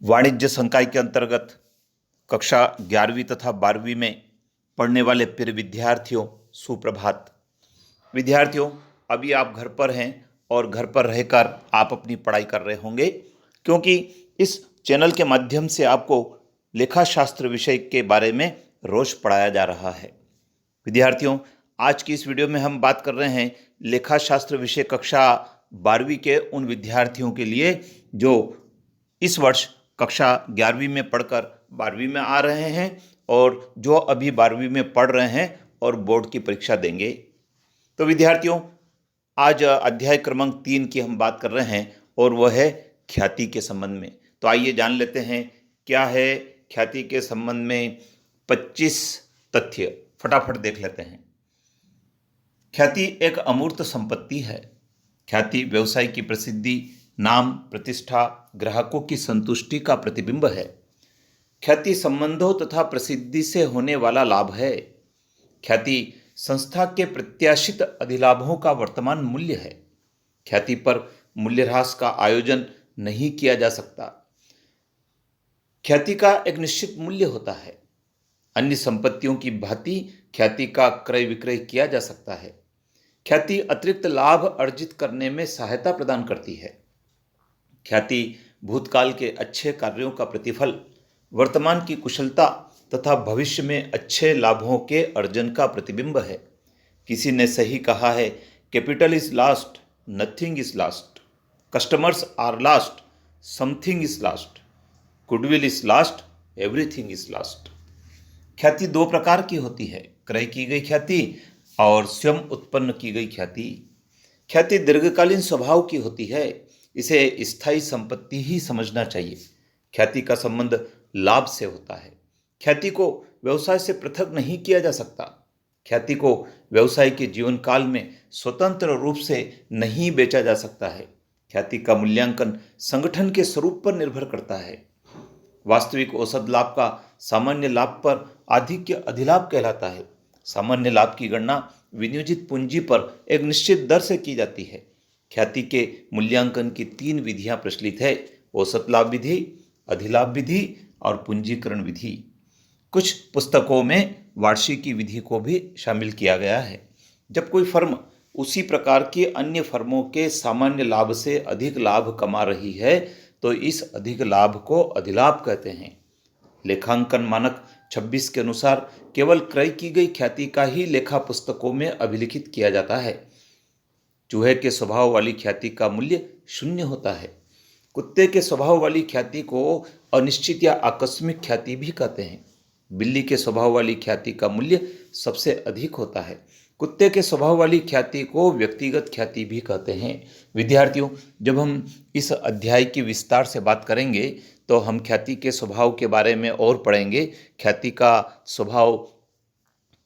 वाणिज्य संकाय के अंतर्गत कक्षा 11वीं तथा 12वीं में पढ़ने वाले प्रिय विद्यार्थियों, सुप्रभात। विद्यार्थियों, अभी आप घर पर हैं और घर पर रहकर आप अपनी पढ़ाई कर रहे होंगे, क्योंकि इस चैनल के माध्यम से आपको लेखाशास्त्र विषय के बारे में रोज पढ़ाया जा रहा है। विद्यार्थियों, आज की इस वीडियो में हम बात कर रहे हैं लेखाशास्त्र विषय कक्षा 12वीं के उन विद्यार्थियों के लिए जो इस वर्ष कक्षा 11वीं में पढ़कर 12वीं में आ रहे हैं और जो अभी 12वीं में पढ़ रहे हैं और बोर्ड की परीक्षा देंगे। तो विद्यार्थियों, आज अध्याय क्रमांक 3 की हम बात कर रहे हैं और वह है ख्याति के संबंध में। तो आइए जान लेते हैं क्या है ख्याति के संबंध में 25 तथ्य। फटाफट देख लेते हैं। ख्याति एक अमूर्त संपत्ति है। ख्याति व्यवसाय की प्रसिद्धि, नाम, प्रतिष्ठा, ग्राहकों की संतुष्टि का प्रतिबिंब है। ख्याति संबंधों तथा प्रसिद्धि से होने वाला लाभ है। ख्याति संस्था के प्रत्याशित अधिलाभों का वर्तमान मूल्य है। ख्याति पर मूल्यह्रास का आयोजन नहीं किया जा सकता। ख्याति का एक निश्चित मूल्य होता है। अन्य संपत्तियों की भांति ख्याति का क्रय विक्रय किया जा सकता है। ख्याति अतिरिक्त लाभ अर्जित करने में सहायता प्रदान करती है। ख्याति भूतकाल के अच्छे कार्यों का प्रतिफल, वर्तमान की कुशलता तथा भविष्य में अच्छे लाभों के अर्जन का प्रतिबिंब है। किसी ने सही कहा है, capital is lost, nothing is lost. Customers are lost, something is lost. Goodwill is lost, everything is lost. ख्याति दो प्रकार की होती है, क्रय की गई ख्याति और स्वयं उत्पन्न की गई ख्याति। ख्याति दीर्घकालीन स्वभाव की होती है। इसे स्थायी संपत्ति ही समझना चाहिए। ख्याति का संबंध लाभ से होता है। ख्याति को व्यवसाय से पृथक नहीं किया जा सकता। ख्याति को व्यवसाय के जीवन काल में स्वतंत्र रूप से नहीं बेचा जा सकता है। ख्याति का मूल्यांकन संगठन के स्वरूप पर निर्भर करता है। वास्तविक औसत लाभ का सामान्य लाभ पर आधिक्य अधिलाभ कहलाता है। सामान्य लाभ की गणना विनियोजित पूंजी पर एक निश्चित दर से की जाती है। ख्याति के मूल्यांकन की 3 विधियां प्रचलित है: औसत लाभ विधि, अधिलाभ विधि और पूंजीकरण विधि। कुछ पुस्तकों में वार्षिकी विधि को भी शामिल किया गया है। जब कोई फर्म उसी प्रकार की अन्य फर्मों के सामान्य लाभ से अधिक लाभ कमा रही है तो इस अधिक लाभ को अधिलाभ कहते हैं। लेखांकन मानक 26 के अनुसार केवल क्रय की गई ख्याति का ही लेखा पुस्तकों में अभिलिखित किया जाता है। चूहे के स्वभाव वाली ख्याति का मूल्य 0 होता है। कुत्ते के स्वभाव वाली ख्याति को अनिश्चित या आकस्मिक ख्याति भी कहते हैं। बिल्ली के स्वभाव वाली ख्याति का मूल्य सबसे अधिक होता है। कुत्ते के स्वभाव वाली ख्याति को व्यक्तिगत ख्याति भी कहते हैं। विद्यार्थियों, जब हम इस अध्याय की विस्तार से बात करेंगे तो हम ख्याति के स्वभाव के बारे में और पढ़ेंगे। ख्याति का स्वभाव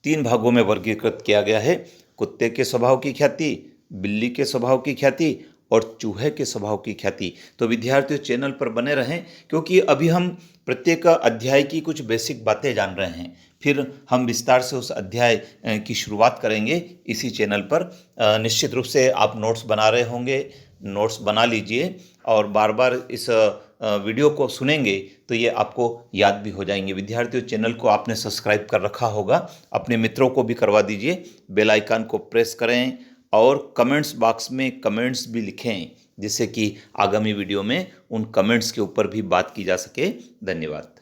3 भागों में वर्गीकृत किया गया है: कुत्ते के स्वभाव की ख्याति, बिल्ली के स्वभाव की ख्याति और चूहे के स्वभाव की ख्याति। तो विद्यार्थियों, चैनल पर बने रहें, क्योंकि अभी हम प्रत्येक अध्याय की कुछ बेसिक बातें जान रहे हैं। फिर हम विस्तार से उस अध्याय की शुरुआत करेंगे इसी चैनल पर। निश्चित रूप से आप नोट्स बना रहे होंगे, नोट्स बना लीजिए और बार बार इस वीडियो को सुनेंगे तो ये आपको याद भी हो जाएंगे। विद्यार्थियों, चैनल को आपने सब्सक्राइब कर रखा होगा, अपने मित्रों को भी करवा दीजिए। बेल आइकन को प्रेस करें और कमेंट्स बॉक्स में कमेंट्स भी लिखें, जिससे कि आगामी वीडियो में उन कमेंट्स के ऊपर भी बात की जा सके। धन्यवाद।